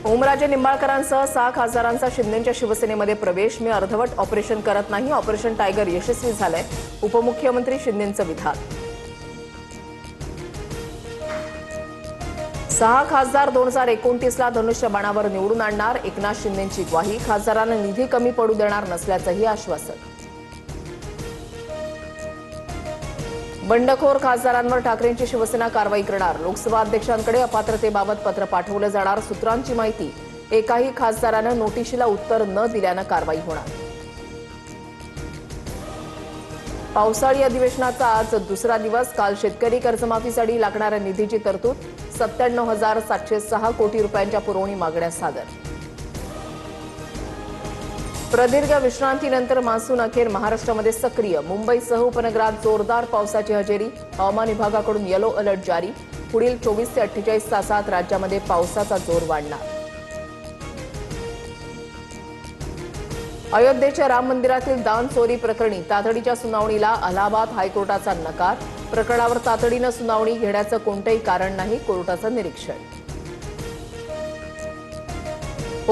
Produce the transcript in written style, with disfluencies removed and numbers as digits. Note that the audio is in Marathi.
ओमराजे निंबाळकरांसह 6 खासदारांचा शिंदेंच्या शिवसेनेमध्ये प्रवेश. मी अर्धवट ऑपरेशन करत नाही. ऑपरेशन टायगर यशस्वी झालंय. उपमुख्यमंत्री शिंदेंचं विधान. 6 खासदार 2029ला धनुष्य बाणावर निवडून आणणार. एकनाथ शिंदेंची ग्वाही. खासदारांना निधी कमी पडू देणार नसल्याचंही आश्वासन. बंडखोर खासदारांवर ठाकरेंची शिवसेना कारवाई करणार. लोकसभा अध्यक्षांकडे अपात्रतेबाबत पत्र पाठवलं जाणार. सूत्रांची माहिती. एकाही खासदारानं नोटिशीला उत्तर न दिल्यानं कारवाई होणार. पावसाळी अधिवेशनाचा आज दुसरा दिवस. काल शेतकरी कर्जमाफीसाठी लागणाऱ्या निधीची तरतूद. 97,706 कोटी रुपयांच्या पुरवणी मागण्या सादर. प्रदीर्घ विश्रांतीनंतर मान्सून अखेर महाराष्ट्रामध्ये सक्रिय. मुंबईसह उपनगरात जोरदार पावसाची हजेरी. हवामान विभागाकडून येलो अलर्ट जारी. पुढील 24 ते 48 तासात राज्यामध्ये पावसाचा जोर वाढणार. अयोध्येच्या राम मंदिरातील दान चोरी प्रकरणी तातडीच्या सुनावणीला अलाहाबाद हायकोर्टाचा नकार. प्रकरणावर तातडीनं सुनावणी घेण्याचं कोणतंही कारण नाही. कोर्टाचं निरीक्षण.